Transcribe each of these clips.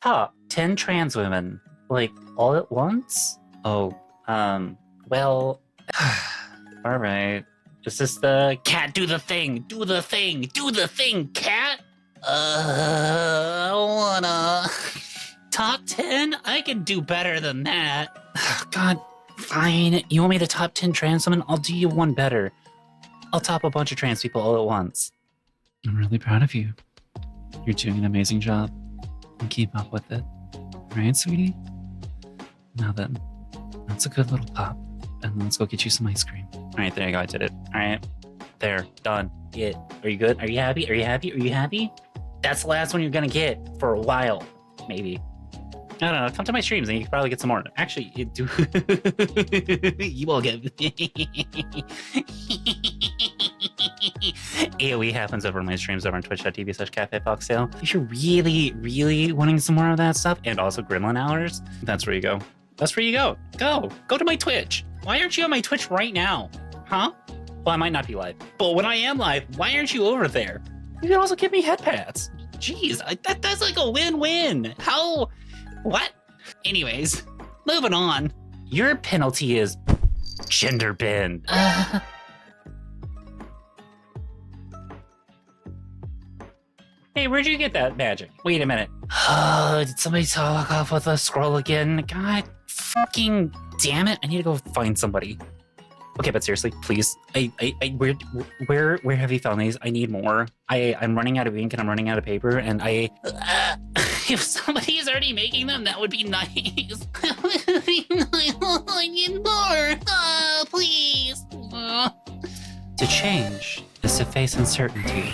Top 10 trans women, like, all at once? Oh, well, all right. Is this the cat do the thing, do the thing, do the thing, cat? I wanna. Top 10? I can do better than that. God, fine. You want me to top 10 trans women? I'll do you one better. I'll top a bunch of trans people all at once. I'm really proud of you. You're doing an amazing job. And keep up with it. Right, sweetie? Now then, that's a good little pop. And let's go get you some ice cream. All right, there you go. I did it. All right. There. Done. Get. Are you good? Are you happy? Are you happy? Are you happy? That's the last one you're going to get for a while. Maybe. I don't know. Come to my streams and you can probably get some more. Actually, you do. You will get. AoE happens over my streams over on twitch.tv/cafefoxtail. If you're really, really wanting some more of that stuff and also gremlin hours, that's where you go. That's where you go. Go to my Twitch. Why aren't you on my Twitch right now? Huh? Well, I might not be live, but when I am live, why aren't you over there? You can also give me head pats. Jeez, that's like a win-win. How? What? Anyways, moving on. Your penalty is gender bend. Hey, where'd you get that magic? Wait a minute. Did somebody talk off with a scroll again? God fucking damn it. I need to go find somebody. Okay, but seriously, please. Where have you found these? I need more. I'm running out of ink and I'm running out of paper and if somebody is already making them, that would be nice. I need more. Please. To change is to face uncertainty.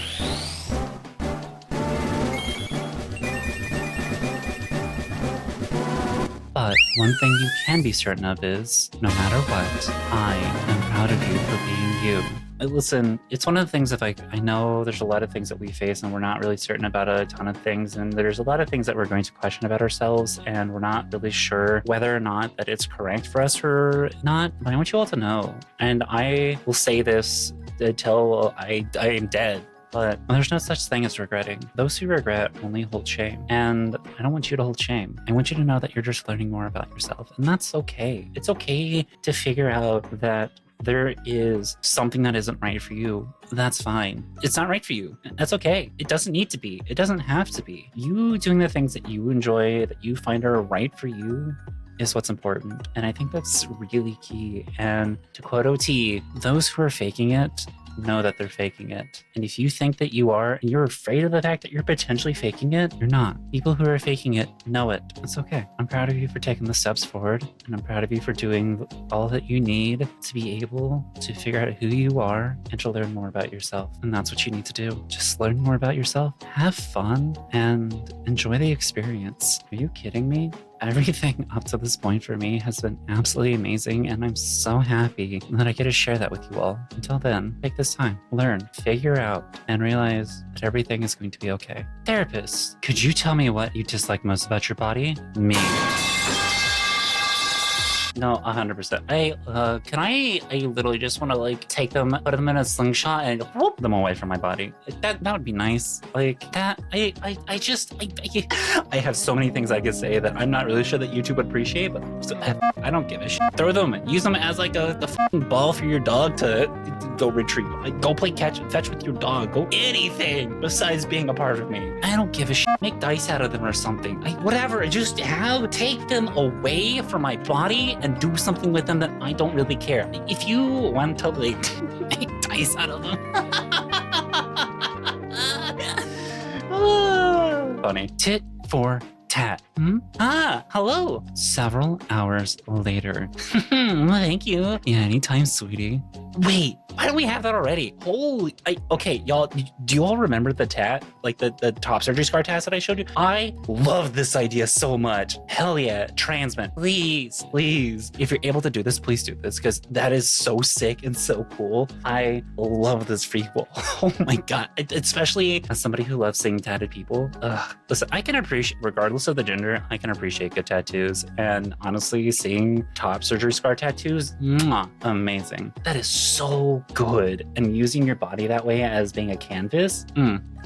But one thing you can be certain of is, no matter what, I am proud of you for being you. Listen, it's one of the things I know there's a lot of things that we face and we're not really certain about a ton of things, and there's a lot of things that we're going to question about ourselves and we're not really sure whether or not that it's correct for us or not, but I want you all to know. And I will say this until I am dead. But there's no such thing as regretting. Those who regret only hold shame. And I don't want you to hold shame. I want you to know that you're just learning more about yourself. And that's okay. It's okay to figure out that there is something that isn't right for you. That's fine. It's not right for you. That's okay. It doesn't need to be. It doesn't have to be. You doing the things that you enjoy, that you find are right for you, is what's important. And I think that's really key. And to quote OT, those who are faking it know that they're faking it. And if you think that you are, and you're afraid of the fact that you're potentially faking it, you're not. People who are faking it know it. It's okay. I'm proud of you for taking the steps forward, and I'm proud of you for doing all that you need to be able to figure out who you are and to learn more about yourself. And that's what you need to do. Just learn more about yourself, have fun, and enjoy the experience. Are you kidding me? Everything up to this point for me has been absolutely amazing, and I'm so happy that I get to share that with you all. Until then, take this time, learn, figure out, and realize that everything is going to be okay. Therapist, could you tell me what you dislike most about your body? Me. No, 100%. I literally just want to like take them, put them in a slingshot and whoop them away from my body. Like, that would be nice. Like that, I have so many things I could say that I'm not really sure that YouTube would appreciate, but I don't give a shit. Throw them, use them as like the fucking ball for your dog to go retrieve. Like, go play catch and fetch with your dog. Go anything besides being a part of me. I don't give a shit. Make dice out of them or something. Whatever. Just take them away from my body and do something with them that I don't really care. If you want to like make dice out of them. Funny. Tit for tat. Hello. Several hours later. Thank you. Yeah, anytime, sweetie. Wait, why don't we have that already? Holy, okay, y'all, do you all remember the tat? Like the top surgery scar tats that I showed you? I love this idea so much. Hell yeah, transmit, please. If you're able to do this, please do this, because that is so sick and so cool. I love this prequel. Oh my God, especially as somebody who loves seeing tatted people. Listen, I can appreciate, regardless of the gender, I can appreciate good tattoos. And honestly, seeing top surgery scar tattoos, amazing. That is so good. And using your body that way as being a canvas,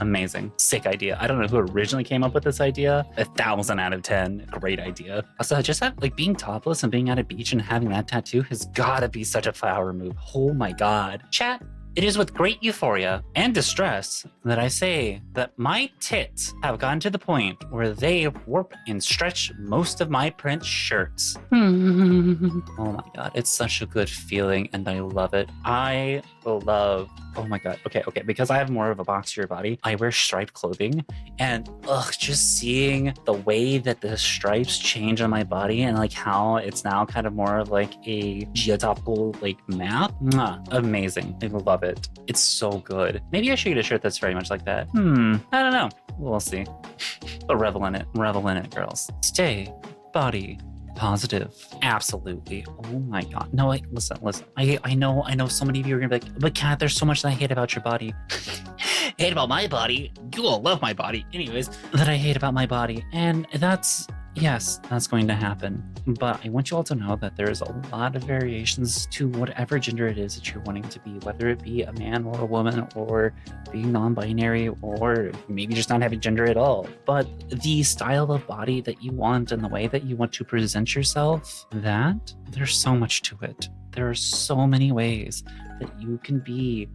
amazing. Sick idea. I don't know who originally came up with this idea. 1,000 out of 10. Great idea. Also, just that, like, being topless and being at a beach and having that tattoo has gotta be such a flower move. Oh my God. Chat. It is with great euphoria and distress that I say that my tits have gotten to the point where they warp and stretch most of my print shirts. Oh my God, it's such a good feeling and I love it. I love, oh my God, okay, because I have more of a boxier body, I wear striped clothing and just seeing the way that the stripes change on my body and like how it's now kind of more of like a geotopical like map, amazing. I love it. It's so good. Maybe I should get a shirt that's very much like that. I don't know. We'll see. But revel in it, girls. Stay body positive. Absolutely. Oh my God. No, listen. I know so many of you are gonna be like, but Kat, there's so much that I hate about your body. Hate about my body? You all love my body. Anyways, that I hate about my body. And yes, that's going to happen. But I want you all to know that there's a lot of variations to whatever gender it is that you're wanting to be, whether it be a man or a woman or being non-binary or maybe just not having gender at all. But the style of body that you want and the way that you want to present yourself, there's so much to it. There are so many ways that you can be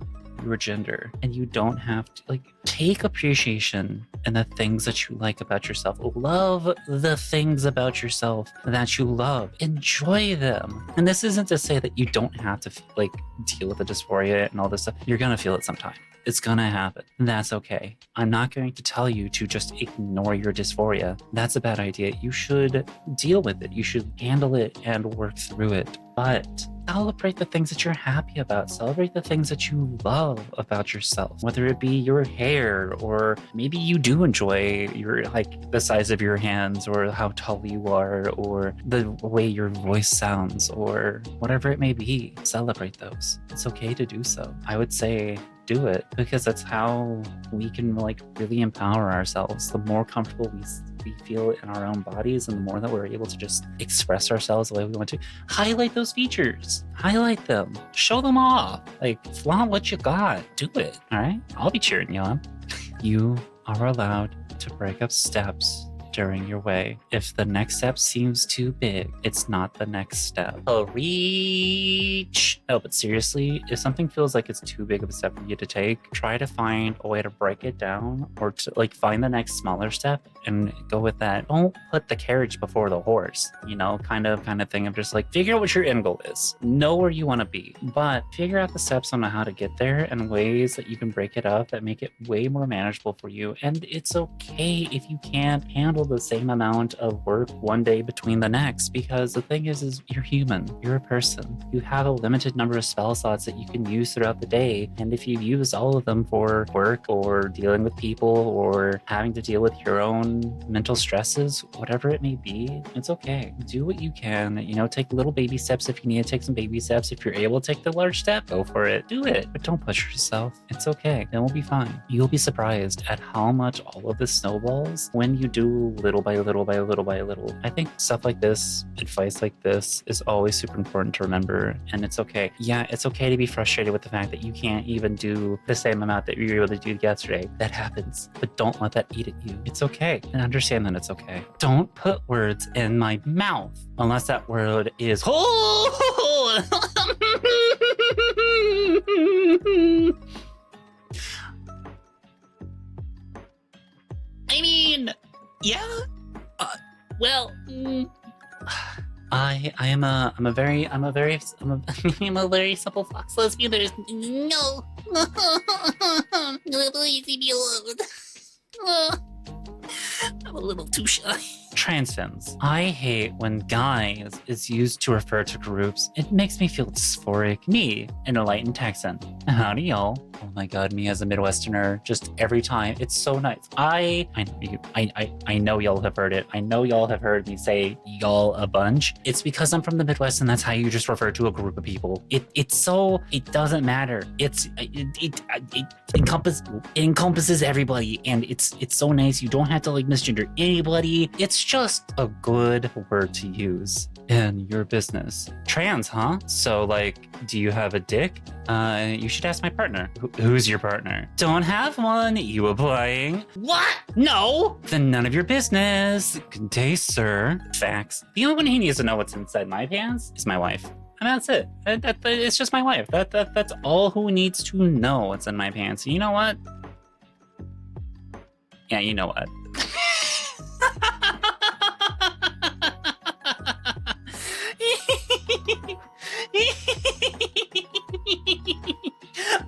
your gender and you don't have to take appreciation in the things that you like about yourself. Love the things about yourself that you love. Enjoy them. And this isn't to say that you don't have to deal with the dysphoria and all this stuff. You're gonna feel it sometime. It's gonna happen. That's okay. I'm not going to tell you to just ignore your dysphoria. That's a bad idea. You should deal with it. You should handle it and work through it. But celebrate the things that you're happy about. Celebrate the things that you love about yourself, whether it be your hair, or maybe you do enjoy your the size of your hands, or how tall you are, or the way your voice sounds, or whatever it may be. Celebrate those. It's okay to do so. I would say do it, because that's how we can really empower ourselves. The more comfortable we feel in our own bodies, and the more that we're able to just express ourselves the way we want to, highlight those features, highlight them, show them off, flaunt what you got. Do it. All right, I'll be cheering you on. You are allowed to break up steps during your way. If the next step seems too big, it's not the next step. Reach. No, but seriously, if something feels like it's too big of a step for you to take, try to find a way to break it down, or to find the next smaller step and go with that. Don't put the carriage before the horse, kind of thing of just figure out what your end goal is. Know where you want to be, but figure out the steps on how to get there and ways that you can break it up that make it way more manageable for you. And it's okay if you can't handle the same amount of work one day between the next, because the thing is you're human, you're a person. You have a limited number of spell slots that you can use throughout the day, and if you use all of them for work or dealing with people or having to deal with your own mental stresses, whatever it may be, it's okay. Do what you can, take little baby steps. If you need to take some baby steps, if you're able to take the large step, go for it, do it, but don't push yourself. It's okay, it will be fine. You'll be surprised at how much all of this snowballs when you do little by little by little by little. I think stuff like this, advice like this, is always super important to remember, and it's okay. Yeah, it's okay to be frustrated with the fact that you can't even do the same amount that you were able to do yesterday. That happens, but don't let that eat at you. It's okay, and understand that it's okay. Don't put words in my mouth unless that word is I mean, yeah. I'm a very simple fox lesbian. There's no. Please leave me alone. I'm a little too shy. Trans femmes. I hate when guys is used to refer to groups. It makes me feel dysphoric. Me, an enlightened Texan. Howdy, y'all. Oh my God, me as a Midwesterner, just every time. It's so nice. I know y'all have heard it. I know y'all have heard me say y'all a bunch. It's because I'm from the Midwest, and that's how you just refer to a group of people. It doesn't matter. It encompasses everybody, and it's so nice. You don't have to misgender anybody. It's just a good word to use in your business. Trans, huh? So like, do you have a dick? You should ask my partner. Who's your partner? Don't have one. You applying? What? No. Then none of your business. Good day, sir. Facts. The only one who needs to know what's inside my pants is my wife. And that's it. It's just my wife. That's all who needs to know what's in my pants. You know what? Yeah, you know what?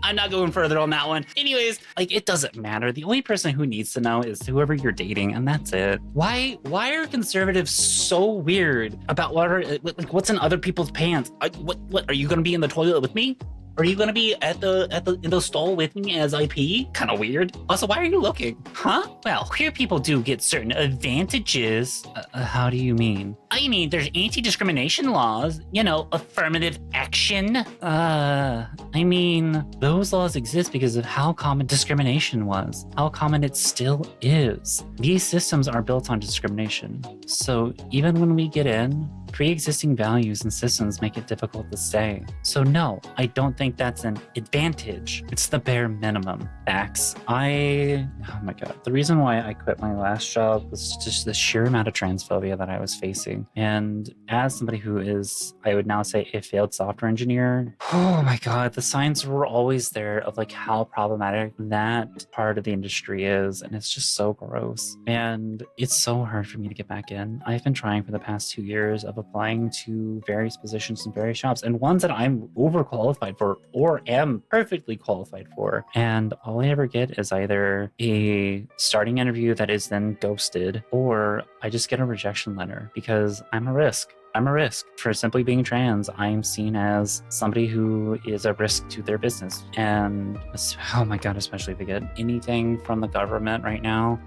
I'm not going further on that one. Anyways, like, it doesn't matter. The only person who needs to know is whoever you're dating, and that's it. Why are conservatives so weird about what's in other people's pants? What are you gonna be in the toilet with me? Are you gonna be in the stall with me as I pee? Kind of weird. Also, why are you looking? Huh? Well, queer people do get certain advantages. How do you mean? I mean, there's anti-discrimination laws, you know, affirmative action. I mean, those laws exist because of how common discrimination was, how common it still is. These systems are built on discrimination. So even when we get in, pre-existing values and systems make it difficult to stay. So no, I don't think that's an advantage. It's the bare minimum. Facts. Oh my God. The reason why I quit my last job was just the sheer amount of transphobia that I was facing. And as somebody who is, I would now say, a failed software engineer, oh my God, the signs were always there of like how problematic that part of the industry is. And it's just so gross. And it's so hard for me to get back in. I've been trying for the past 2 years of applying to various positions in various jobs, and ones that I'm overqualified for or am perfectly qualified for. And all I ever get is either a starting interview that is then ghosted, or I just get a rejection letter because I'm a risk. I'm a risk. For simply being trans, I'm seen as somebody who is a risk to their business. And oh my God, especially if they get anything from the government right now.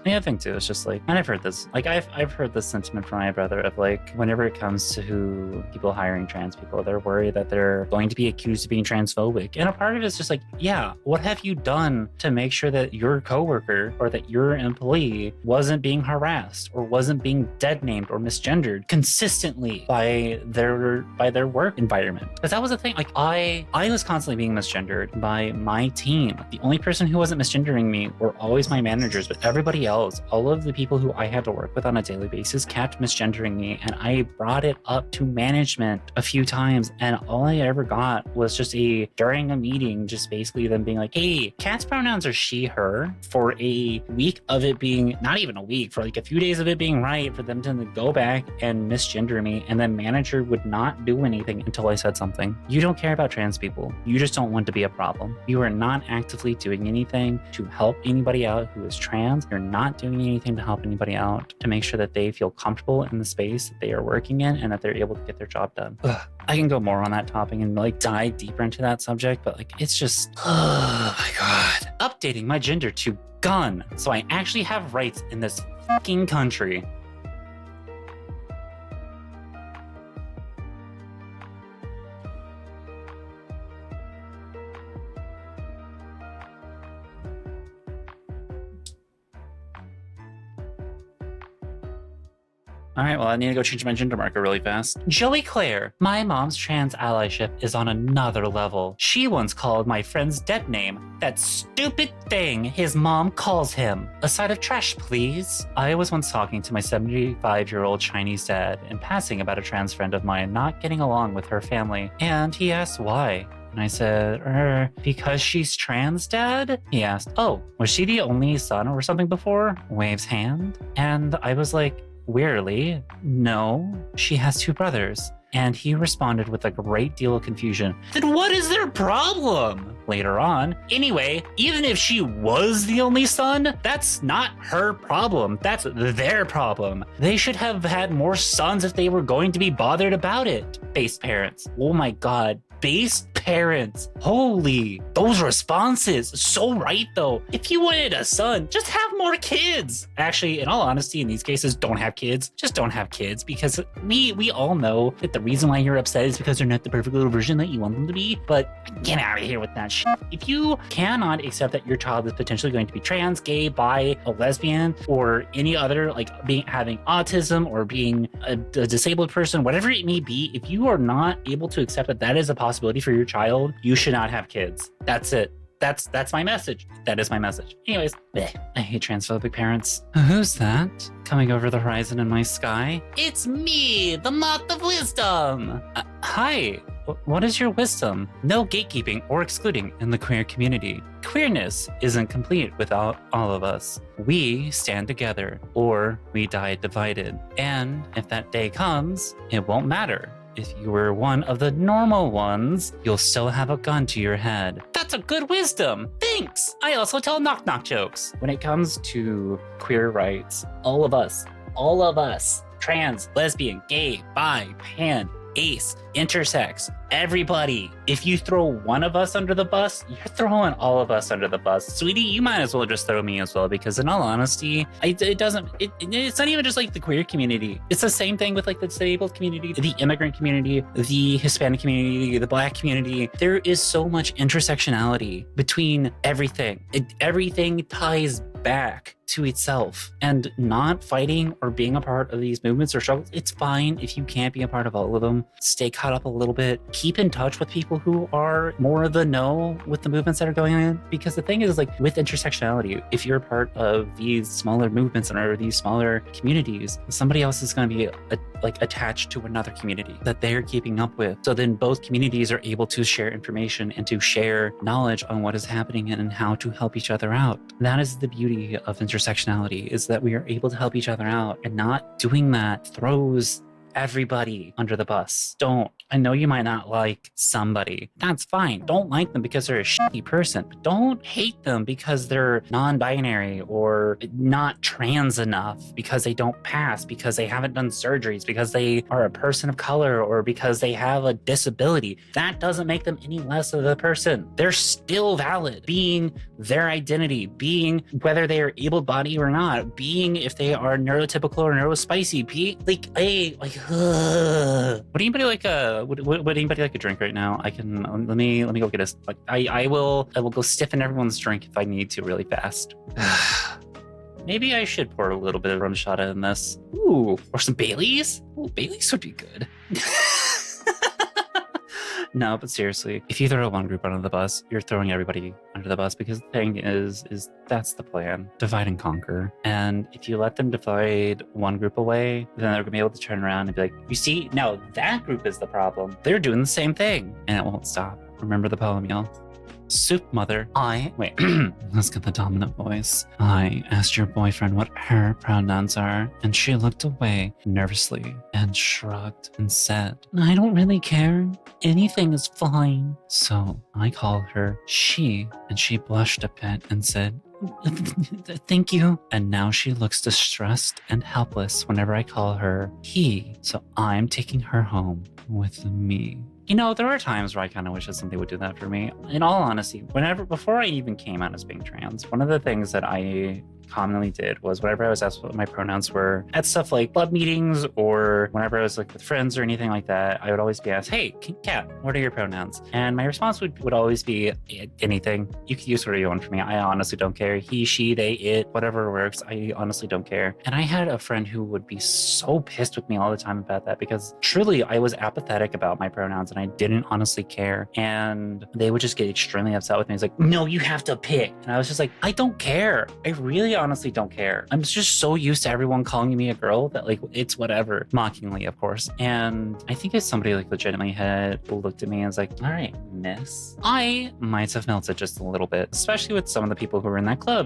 The other thing too is just like, and I've heard this, like I've heard this sentiment from my brother of like, whenever it comes to who people hiring trans people, they're worried that they're going to be accused of being transphobic. And a part of it is just like, yeah, what have you done to make sure that your coworker or that your employee wasn't being harassed or wasn't being dead named or misgendered consistently by their work environment? Because that was the thing. Like I was constantly being misgendered by my team. The only person who wasn't misgendering me were always my managers, but everybody else, all of the people who I had to work with on a daily basis kept misgendering me, and I brought it up to management a few times, and all I ever got was just during a meeting, just basically them being like, hey, Kat's pronouns are she, her, for a week of it being, not even a week, for like a few days of it being right, for them to go back and misgender me, and then manager would not do anything until I said something. You don't care about trans people. You just don't want to be a problem. You are not actively doing anything to help anybody out who is trans. You're not doing anything to help anybody out to make sure that they feel comfortable in the space that they are working in and that they're able to get their job done. I can go more on that topic and like dive deeper into that subject, but like it's just, oh my God. Updating my gender to gun so I actually have rights in this fucking country. All right, well, I need to go change my gender marker really fast. Joey Claire, my mom's trans allyship is on another level. She once called my friend's dead name that stupid thing his mom calls him. A side of trash, please. I was once talking to my 75-year-old Chinese dad in passing about a trans friend of mine not getting along with her family, and he asked why. And I said, because she's trans, Dad? He asked, oh, was she the only son or something before? Waves hand. And I was like, wearily, no, she has 2 brothers. And he responded with a great deal of confusion. Then what is their problem? Later on, anyway, even if she was the only son, that's not her problem. That's their problem. They should have had more sons if they were going to be bothered about it. Based parents. Oh my God. based parents. Holy, those responses. So right though. If you wanted a son, just have more kids. Actually, in all honesty, in these cases, don't have kids. Just don't have kids, because we all know that the reason why you're upset is because they're not the perfect little version that you want them to be. But get out of here with that shit. If you cannot accept that your child is potentially going to be trans, gay, bi, a lesbian, or any other, like having autism or being a disabled person, whatever it may be, if you are not able to accept that that is a possibility for your child, you should not have kids. That's it. That's my message. That is my message. Anyways, I hate transphobic parents. Who's that coming over the horizon in my sky? It's me, the moth of wisdom. Hi. What is your wisdom? No gatekeeping or excluding in the queer community. Queerness isn't complete without all of us. We stand together, or we die divided. And if that day comes, it won't matter. If you were one of the normal ones, you'll still have a gun to your head. That's a good wisdom. Thanks. I also tell knock-knock jokes. When it comes to queer rights, all of us, trans, lesbian, gay, bi, pan, ace, intersex, everybody. If you throw one of us under the bus, you're throwing all of us under the bus. Sweetie, you might as well just throw me as well, because in all honesty, it's not even just like the queer community. It's the same thing with like the disabled community, the immigrant community, the Hispanic community, the Black community. There is so much intersectionality between everything. Everything ties back to itself, and not fighting or being a part of these movements or struggles. It's fine if you can't be a part of all of them. Stay caught up a little bit. Keep in touch with people who are more of the know with the movements that are going on. Because the thing is, like with intersectionality, if you're a part of these smaller movements or these smaller communities, somebody else is going to be attached to another community that they're keeping up with. So then both communities are able to share information and to share knowledge on what is happening and how to help each other out. That is the beauty of intersectionality, is that we are able to help each other out, and not doing that throws everybody under the bus. Don't. I know you might not like somebody. That's fine. Don't like them because they're a shitty person. But don't hate them because they're non-binary or not trans enough, because they don't pass, because they haven't done surgeries, because they are a person of color, or because they have a disability. That doesn't make them any less of a person. They're still valid, being their identity, being whether they are able-bodied or not, being if they are neurotypical or neurospicy, be like, hey, like, would anybody like would anybody like a drink right now? I can let me go get us. Like, I will go stiffen everyone's drink if I need to really fast. Maybe I should pour a little bit of rum shata in this. Ooh, or some Baileys. Ooh, Baileys would be good. No, but seriously, if you throw one group under the bus, you're throwing everybody under the bus, because the thing is that's the plan. Divide and conquer. And if you let them divide one group away, then they're gonna be able to turn around and be like, you see, now that group is the problem. They're doing the same thing, and it won't stop. Remember the poem, y'all. Soup mother, let's get the dominant voice. I asked your boyfriend what her pronouns are, and she looked away nervously and shrugged and said, I don't really care. Anything is fine. So I call her she, and she blushed a bit and said, thank you. And now she looks distressed and helpless whenever I call her he. So I'm taking her home with me. You know, there are times where I kind of wish that somebody would do that for me. In all honesty, before I even came out as being trans, one of the things that I commonly did was whenever I was asked what my pronouns were at stuff like club meetings, or whenever I was like with friends or anything like that, I would always be asked, hey, Kat, what are your pronouns? And my response would always be anything. You can use whatever you want for me. I honestly don't care. He, she, they, it, whatever works. I honestly don't care. And I had a friend who would be so pissed with me all the time about that, because truly I was apathetic about my pronouns and I didn't honestly care. And they would just get extremely upset with me. It's like, no, you have to pick. And I was just like, I don't care. I really honestly don't care. I'm just so used to everyone calling me a girl that like it's whatever, mockingly of course. And I think if somebody like legitimately had looked at me and was like, all right, miss, I might have melted just a little bit, especially with some of the people who were in that club.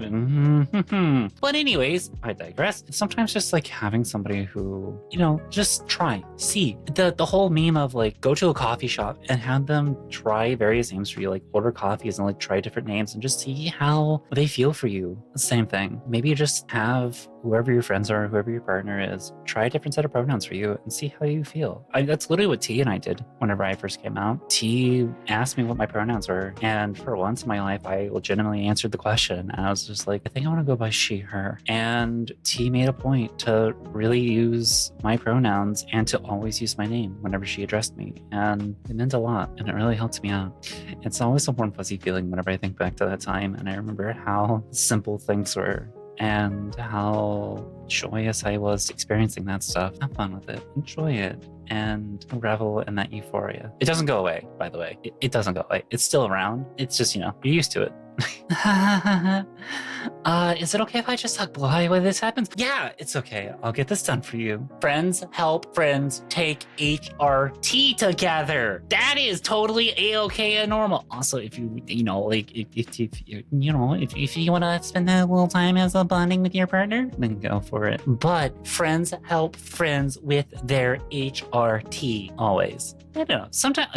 But anyways, I digress. Sometimes just like having somebody who, you know, just try, see the whole meme of like go to a coffee shop and have them try various names for you, like order coffees and like try different names and just see how they feel for you. The same thing. Maybe you just have whoever your friends are, whoever your partner is, try a different set of pronouns for you and see how you feel. That's literally what T and I did whenever I first came out. T asked me what my pronouns were, and for once in my life, I legitimately answered the question. And I was just like, I think I want to go by she, her. And T made a point to really use my pronouns and to always use my name whenever she addressed me. And it meant a lot, and it really helped me out. It's always a warm, fuzzy feeling whenever I think back to that time, and I remember how simple things were and how joyous I was experiencing that stuff. Have fun with it, enjoy it, and revel in that euphoria. It doesn't go away, by the way. It doesn't go away. It's still around. It's just, you're used to it. Is it okay if I just talk blah when this happens? Yeah, it's okay. I'll get this done for you. Friends help friends take HRT together. That is totally A-okay and normal. Also, if you want to spend a little time as a bonding with your partner, then go for it. But friends help friends with their HRT always. I don't know. Sometimes,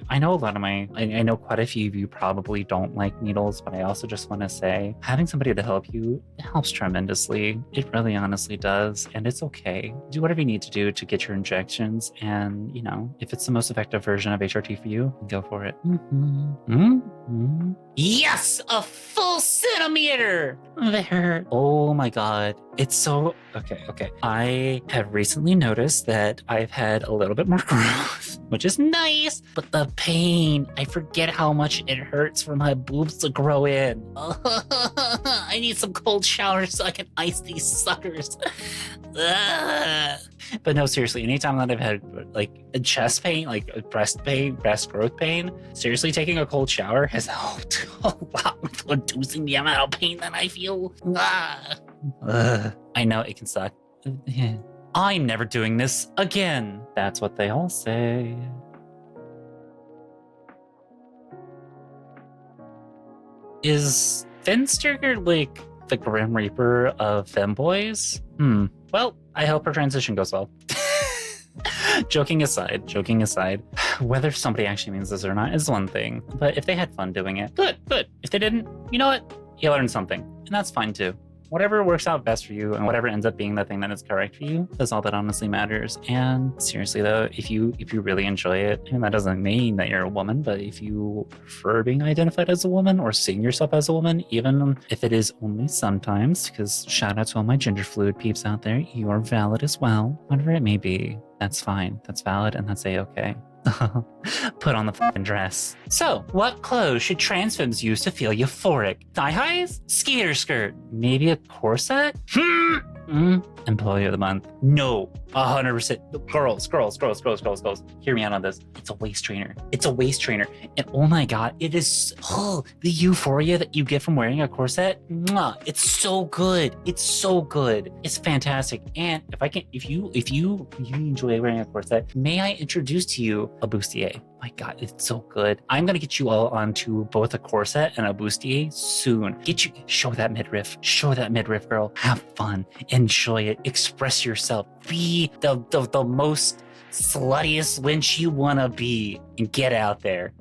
I know a lot of I know quite a few of you probably don't like needles, but I also just want to say having somebody to help you, it helps tremendously. It really honestly does. And it's okay. Do whatever you need to do to get your injections. And, if it's the most effective version of HRT for you, go for it. Yes, a full centimeter there. Oh my God. It's so, okay. I have recently noticed that I've had a little bit more growth, which is nice, but the pain, I forget how much it hurts for my boobs to grow in. I need some cold showers so I can ice these suckers. But no, seriously, anytime that I've had a chest pain, a breast pain, breast growth pain, seriously, taking a cold shower has helped a lot with reducing the amount of pain that I feel. I know it can suck. I'm never doing this again. That's what they all say. Is Finsterger the Grim Reaper of femboys? Well, I hope her transition goes well. Joking aside, whether somebody actually means this or not is one thing, but if they had fun doing it, good. If they didn't, you know what? You learned something, and that's fine too. Whatever works out best for you and whatever ends up being the thing that is correct for you, that's all that honestly matters. And seriously though, if you really enjoy it, and that doesn't mean that you're a woman, but if you prefer being identified as a woman or seeing yourself as a woman, even if it is only sometimes, because shout out to all my gender fluid peeps out there, you are valid as well. Whatever it may be, that's fine. That's valid and that's A-okay. Put on the fucking dress. So, what clothes should trans femmes use to feel euphoric? Thigh highs? Skater skirt? Maybe a corset? Employee of the month. No, 100%. Girls. Hear me out on this. It's a waist trainer. And oh my God, it is the euphoria that you get from wearing a corset. It's so good. It's fantastic. And if you enjoy wearing a corset, may I introduce to you a bustier? My God, it's so good. I'm gonna get you all onto both a corset and a bustier soon. Show that midriff, girl. Have fun, enjoy it, express yourself, be the most sluttiest wench you wanna be, and get out there.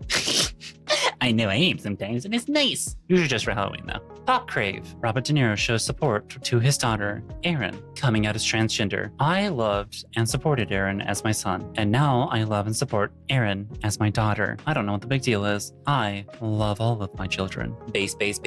I know I am sometimes, and it's nice. Usually just for Halloween, though. Pop Crave. Robert De Niro shows support to his daughter, Aaron, coming out as transgender. I loved and supported Aaron as my son, and now I love and support Aaron as my daughter. I don't know what the big deal is. I love all of my children. Base dad.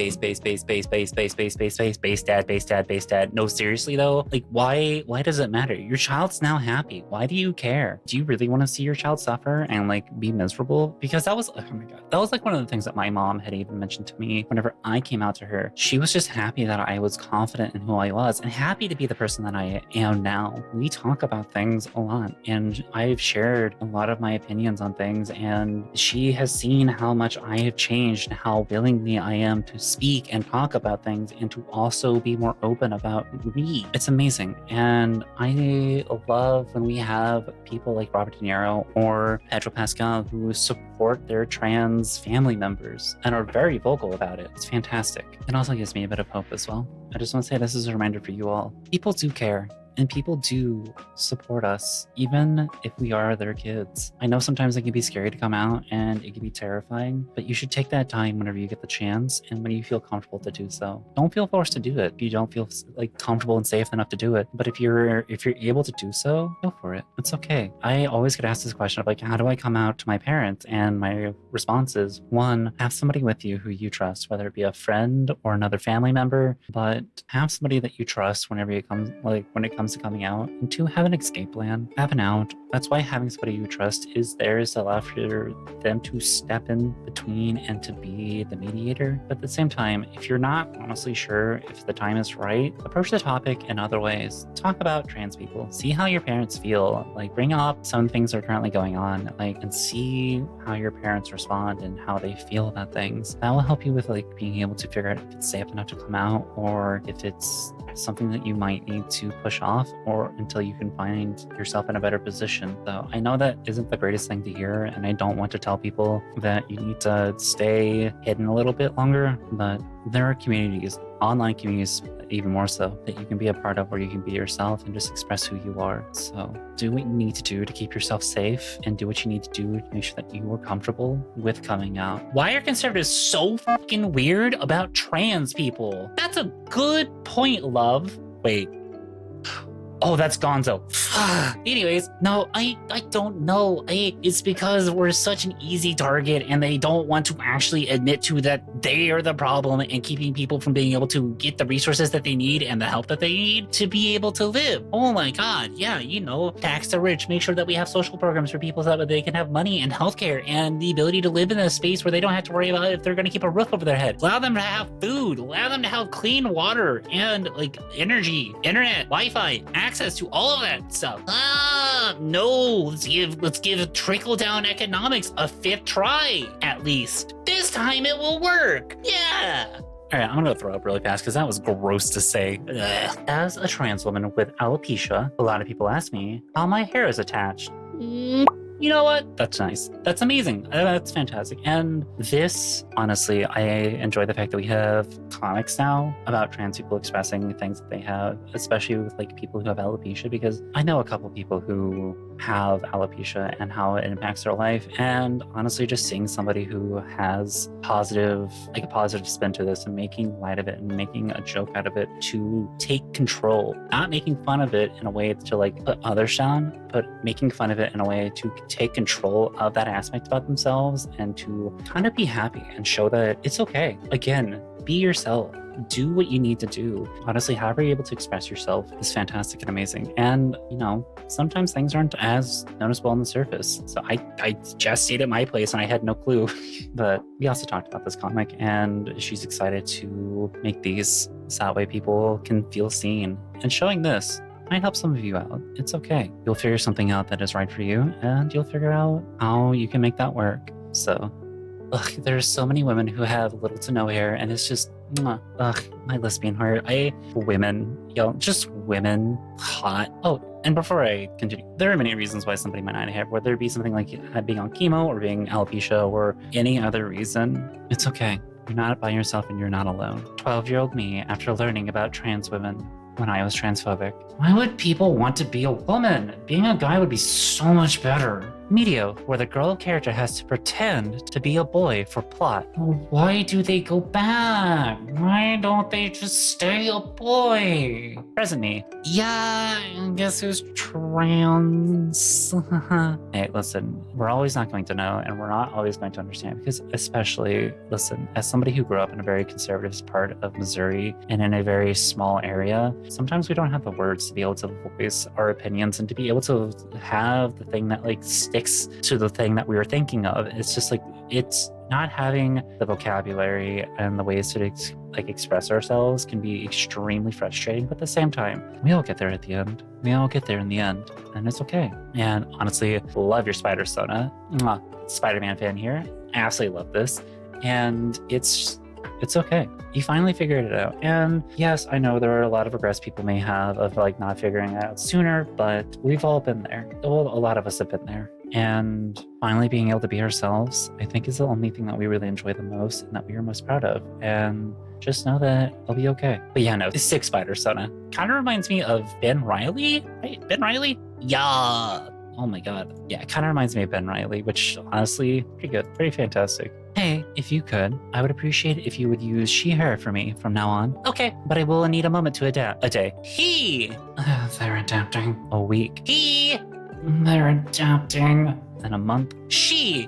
No, seriously though, why does it matter? Your child's now happy. Why do you care? Do you really want to see your child suffer and be miserable? Because that was, oh my God, that was one of the things that my mom had even mentioned to me whenever I came out to her. She was just happy that I was confident in who I was and happy to be the person that I am now. We talk about things a lot, and I've shared a lot of my opinions on things, and she has seen how much I have changed and how willingly I am to speak and talk about things and to also be more open about me. It's amazing. And I love when we have people like Robert De Niro or Pedro Pascal who support their trans family members and are very vocal about it. It's fantastic. It also gives me a bit of hope as well. I just want to say this is a reminder for you all. People do care. And people do support us, even if we are their kids. I know sometimes it can be scary to come out and it can be terrifying, but you should take that time whenever you get the chance and when you feel comfortable to do so. Don't feel forced to do it if you don't feel like comfortable and safe enough to do it. But if you're able to do so, go for it. It's okay. I always get asked this question of like, how do I come out to my parents? And my response is, one, have somebody with you who you trust, whether it be a friend or another family member, but have somebody that you trust whenever it comes to coming out. And two, have an escape plan, have an out. That's why having somebody you trust is there to allow for them to step in between and to be the mediator. But at the same time, if you're not honestly sure if the time is right, approach the topic in other ways. Talk about trans people. See how your parents feel. Like, bring up some things that are currently going on, like, and see how your parents respond and how they feel about things. That will help you with like being able to figure out if it's safe enough to come out or if it's something that you might need to push off or until you can find yourself in a better position. So I know that isn't the greatest thing to hear, and I don't want to tell people that you need to stay hidden a little bit longer, but there are communities, online communities even more so, that you can be a part of where you can be yourself and just express who you are. So do what you need to do to keep yourself safe and do what you need to do to make sure that you are comfortable with coming out. Why are conservatives so fucking weird about trans people? That's a good point, love. Wait. Oh, that's Gonzo. Anyways, no, I don't know. It's because we're such an easy target and they don't want to actually admit to that they are the problem and keeping people from being able to get the resources that they need and the help that they need to be able to live. Oh my God. Yeah, tax the rich, make sure that we have social programs for people so that they can have money and healthcare and the ability to live in a space where they don't have to worry about if they're going to keep a roof over their head. Allow them to have food, allow them to have clean water and like energy, internet, Wi-Fi, access to all of that stuff. No, let's give trickle down economics a fifth try at least. This time it will work. Yeah. All right, I'm gonna throw up really fast because that was gross to say. Ugh. As a trans woman with alopecia, a lot of people ask me how my hair is attached. You know what? That's nice. That's amazing. That's fantastic. And this, honestly, I enjoy the fact that we have comics now about trans people expressing things that they have, especially with like people who have alopecia, because I know a couple people who have alopecia and how it impacts their life. And honestly, just seeing somebody who has a positive spin to this and making light of it and making a joke out of it to take control, not making fun of it in a way to like put others down, but making fun of it in a way to take control of that aspect about themselves and to kind of be happy and show that it's okay. Again, be yourself. Do what you need to do. Honestly, however you're able to express yourself is fantastic and amazing. And, sometimes things aren't as noticeable on the surface. So I just stayed at my place and I had no clue. But we also talked about this comic and she's excited to make these so that way people can feel seen. And showing this might help some of you out. It's okay. You'll figure something out that is right for you and you'll figure out how you can make that work. So, there's so many women who have little to no hair and it's just, my lesbian heart. Just women, hot. Oh, and before I continue, there are many reasons why somebody might not have, whether it be something like being on chemo or being alopecia or any other reason. It's okay. You're not by yourself and you're not alone. 12-year-old me, after learning about trans women when I was transphobic. Why would people want to be a woman? Being a guy would be so much better. Media, where the girl character has to pretend to be a boy for plot. Why do they go back? Why don't they just stay a boy? Present me. Yeah, I guess who's trans? Hey, listen, we're always not going to know and we're not always going to understand because especially, listen, as somebody who grew up in a very conservative part of Missouri and in a very small area, sometimes we don't have the words to be able to voice our opinions and to be able to have the thing that like sticks to the thing that we were thinking of. It's just like, it's not having the vocabulary and the ways to express ourselves can be extremely frustrating, but at the same time, we all get there at the end. We all get there in the end, and it's okay. And honestly, love your Spider Sona. Spider-Man fan here. Absolutely love this. And it's okay. You finally figured it out. And yes, I know there are a lot of regrets people may have of like not figuring it out sooner, but we've all been there. Well, a lot of us have been there. And finally being able to be ourselves, I think, is the only thing that we really enjoy the most and that we are most proud of. And just know that I'll be okay. But yeah, no, 6 Spider Sona kind of reminds me of Ben Riley, right? Ben Riley? Yeah. Oh my God. Yeah, it kind of reminds me of Ben Riley, which honestly, pretty good, pretty fantastic. Hey, if you could, I would appreciate it if you would use she, her for me from now on. Okay, but I will need a moment to adapt. A day. He. They're adapting. A week. He. They're adapting. Then a month. She.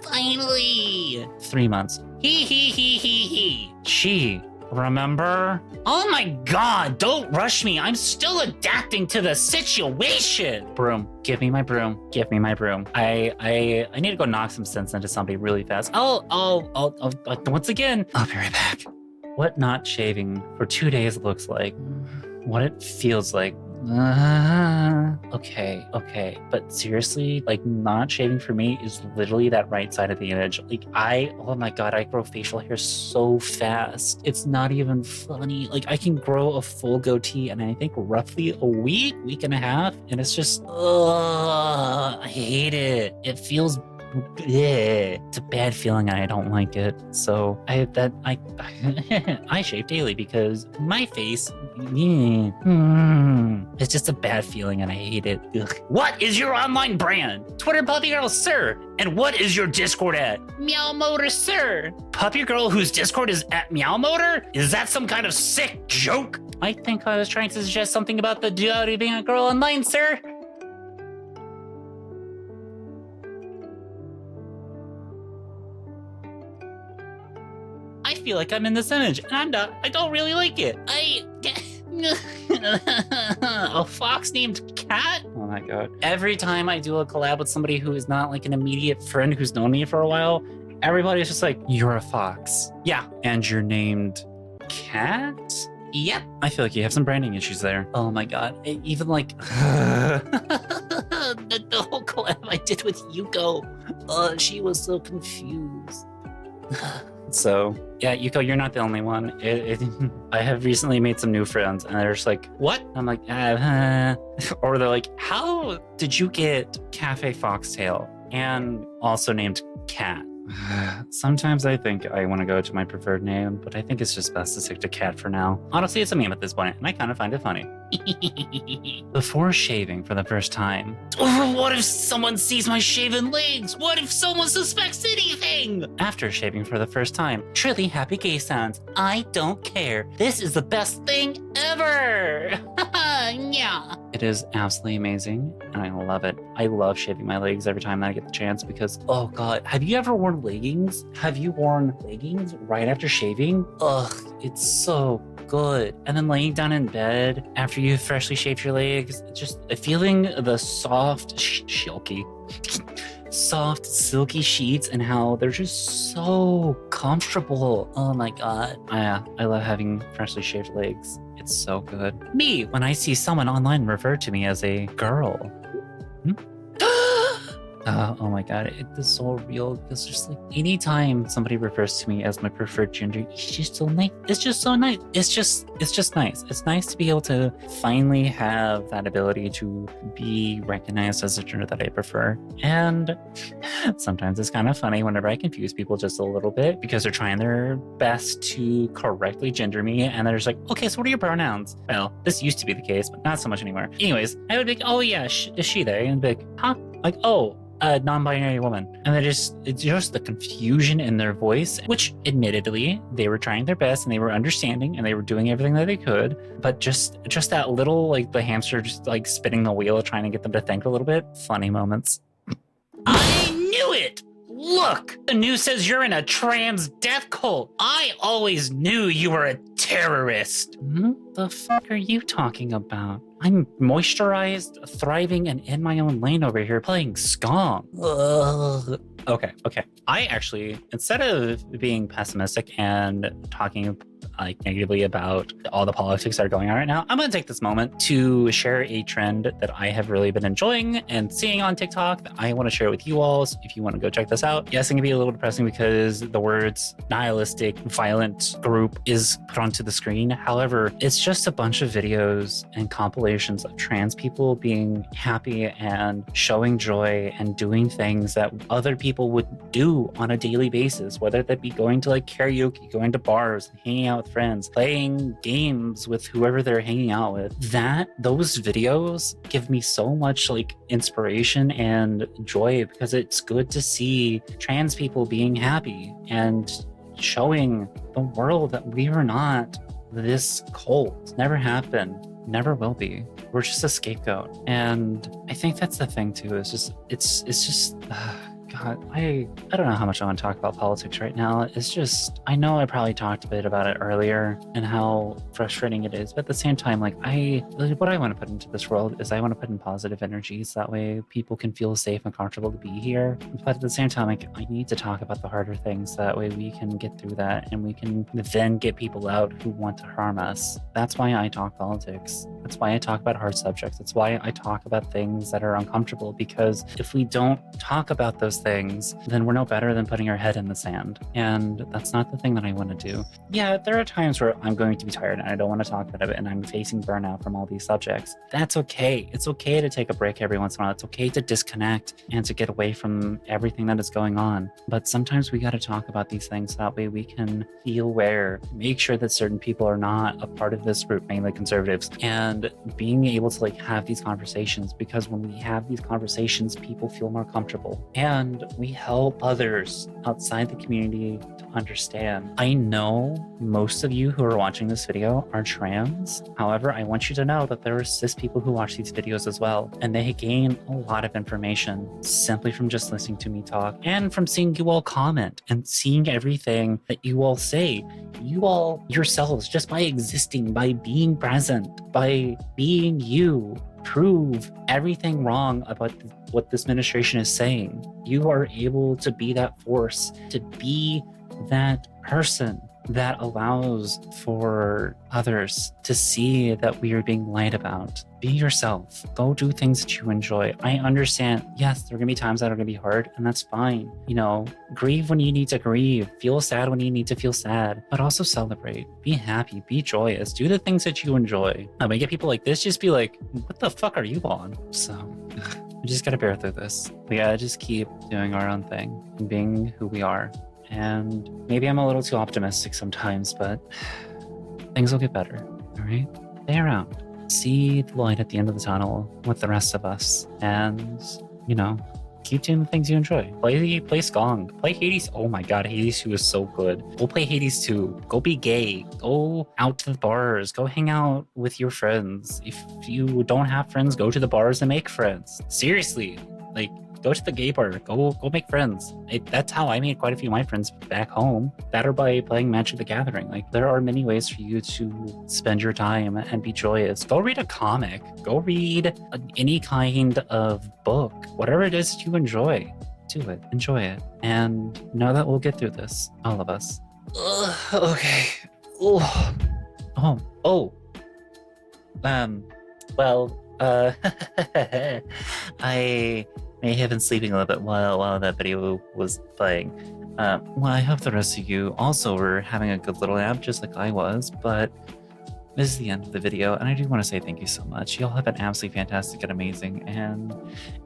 Finally. 3 months. He. She. Remember? Oh my God, don't rush me. I'm still adapting to the situation. Broom. Give me my broom. Give me my broom. I need to go knock some sense into somebody really fast. I'll once again, I'll be right back. What not shaving for 2 days looks like. What it feels like. Okay. But seriously, like, not shaving for me is literally that right side of the image. Like, oh my God, I grow facial hair so fast. It's not even funny. Like, I can grow a full goatee in, I think, roughly a week and a half. And it's just, I hate it. It feels it's a bad feeling and I don't like it. So I shave daily because my face, it's just a bad feeling and I hate it. Ugh. What is your online brand? Twitter Puppy Girl, sir. And what is your Discord at? Meow Motor, sir. Puppy Girl whose Discord is at Meow Motor? Is that some kind of sick joke? I think I was trying to suggest something about the duality being a girl online, sir. I feel like I'm in this image, and I'm not. I don't really like it. A fox named Cat? Oh my God. Every time I do a collab with somebody who is not like an immediate friend who's known me for a while, everybody's just like, you're a fox. Yeah. And you're named Cat? Yep. I feel like you have some branding issues there. Oh my God. Even like the whole collab I did with Yuko, she was so confused. So yeah, Yuko, you're not the only one. I have recently made some new friends, and they're just like, "What?" I'm like, or they're like, "How did you get Cafe Foxtail and also named Cat?" Sometimes I think I want to go to my preferred name, but I think it's just best to stick to Cat for now. Honestly, it's a meme at this point, and I kind of find it funny. Before shaving for the first time. What if someone sees my shaven legs? What if someone suspects anything? After shaving for the first time. Truly happy gay sounds. I don't care. This is the best thing ever. Yeah. It is absolutely amazing, and I love it. I love shaving my legs every time that I get the chance because, oh God, have you ever worn leggings? Have you worn leggings right after shaving? Ugh, it's so good. And then laying down in bed after you freshly shaved your legs, just feeling the soft, soft, silky sheets and how they're just so comfortable. Oh my God. I love having freshly shaved legs. It's so good. Me, when I see someone online refer to me as a girl. Oh my God, it is so real. It's just like anytime somebody refers to me as my preferred gender, it's just so nice. It's just so nice. It's just nice. It's nice to be able to finally have that ability to be recognized as a gender that I prefer. And sometimes it's kind of funny whenever I confuse people just a little bit because they're trying their best to correctly gender me. And they're just like, okay, so what are your pronouns? Well, this used to be the case, but not so much anymore. Anyways, I would be like, oh yeah, is she there? And be like, huh? Like, oh, a non-binary woman. And it's just the confusion in their voice, which admittedly they were trying their best and they were understanding and they were doing everything that they could, but just that little, like, the hamster just like spinning the wheel trying to get them to think a little bit. Funny moments. I knew it. Look, the news says you're in a trans death cult. I always knew you were a terrorist. The fuck are you talking about? I'm moisturized, thriving, and in my own lane over here playing Skong. Okay. I actually, instead of being pessimistic and talking like negatively about all the politics that are going on right now, I'm going to take this moment to share a trend that I have really been enjoying and seeing on TikTok that I want to share with you all. So if you want to go check this out, yes, it can be a little depressing because the words nihilistic, violent group is put onto the screen. However, it's just a bunch of videos and compilations of trans people being happy and showing joy and doing things that other people would do on a daily basis, whether that be going to like karaoke, going to bars, hanging out with friends, playing games with whoever they're hanging out with. Those videos give me so much like inspiration and joy because it's good to see trans people being happy and showing the world that we are not this cult. Never happened, never will be. We're just a scapegoat. And I think that's the thing too, is just it's just God, I don't know how much I want to talk about politics right now. It's just, I know I probably talked a bit about it earlier and how frustrating it is, but at the same time, like what I want to put into this world is I want to put in positive energies. That way people can feel safe and comfortable to be here. But at the same time, like I need to talk about the harder things. That way we can get through that and we can then get people out who want to harm us. That's why I talk politics. That's why I talk about hard subjects. That's why I talk about things that are uncomfortable, because if we don't talk about those things, then we're no better than putting our head in the sand. And that's not the thing that I want to do. Yeah, there are times where I'm going to be tired and I don't want to talk about it and I'm facing burnout from all these subjects. That's okay. It's okay to take a break every once in a while. It's okay to disconnect and to get away from everything that is going on. But sometimes we got to talk about these things. That way we can be aware, make sure that certain people are not a part of this group, mainly conservatives, and being able to like have these conversations, because when we have these conversations, people feel more comfortable and we help others outside the community to understand. I know most of you who are watching this video are trans. However, I want you to know that there are cis people who watch these videos as well, and they gain a lot of information simply from just listening to me talk and from seeing you all comment and seeing everything that you all say. You all yourselves, just by existing, by being present, by being you, prove everything wrong about what this administration is saying. You are able to be that force, to be that person that allows for others to see that we are being lied about. Be yourself. Go do things that you enjoy. I understand, yes, there are going to be times that are going to be hard, and that's fine. You know, grieve when you need to grieve. Feel sad when you need to feel sad. But also celebrate. Be happy. Be joyous. Do the things that you enjoy. When you get people like this, just be like, what the fuck are you on? So, we just got to bear through this. We got to just keep doing our own thing and being who we are. And maybe I'm a little too optimistic sometimes, but things will get better, all right? Stay around. See the light at the end of the tunnel with the rest of us. And, you know, keep doing the things you enjoy. Play Skong. Play Hades. Oh my god, Hades 2 is so good. Go play Hades 2. Go be gay. Go out to the bars. Go hang out with your friends. If you don't have friends, go to the bars and make friends. Seriously. Like, go to the gay bar. Go make friends. That's how I made quite a few of my friends back home. That or by playing Magic the Gathering. Like, there are many ways for you to spend your time and be joyous. Go read a comic. Go read any kind of book. Whatever it is that you enjoy, do it. Enjoy it. And know that we'll get through this. All of us. Okay. Well, I may have been sleeping a little bit while that video was playing. Well, I hope the rest of you also were having a good little nap, just like I was, but this is the end of the video, and I do want to say thank you so much. Y'all have been absolutely fantastic and amazing, and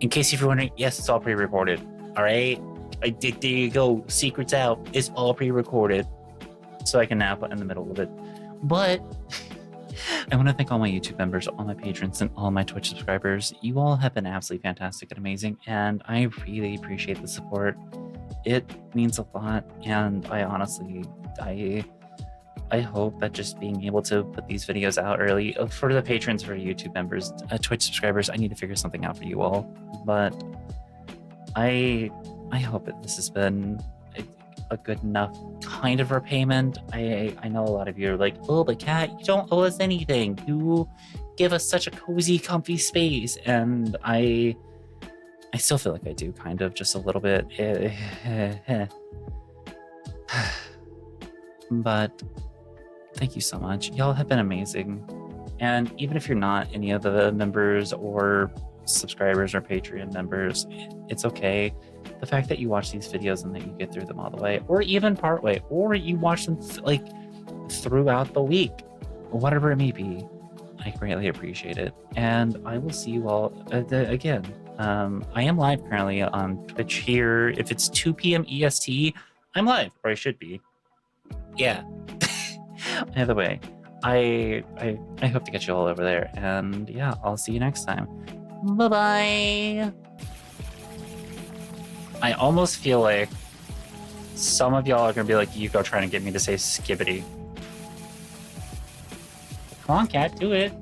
in case you're wondering, yes, it's all pre-recorded, all right? There you go, secrets out, it's all pre-recorded, so I can nap in the middle of it. But I want to thank all my YouTube members, all my patrons, and all my Twitch subscribers. You all have been absolutely fantastic and amazing, and I really appreciate the support. It means a lot, and I honestly, I hope that just being able to put these videos out early, for the patrons, for YouTube members, Twitch subscribers, I need to figure something out for you all. But I hope that this has been a good enough kind of repayment. I know a lot of you are like, oh, but Kat, you don't owe us anything. You give us such a cozy, comfy space. And I still feel like I do, kind of, just a little bit. But Thank you so much. Y'all have been amazing. And even if you're not any of the members or subscribers or Patreon members, it's okay. The fact that you watch these videos and that you get through them all the way, or even part way, or you watch them like throughout the week, whatever it may be, I greatly appreciate it. And I will see you all again. I am live currently on Twitch here. If it's 2 p.m. EST, I'm live, or I should be. Yeah. Either way, I hope to get you all over there. And yeah, I'll see you next time. Bye-bye. I almost feel like some of y'all are going to be like Yuko trying to get me to say skibbity. Come on, cat, do it.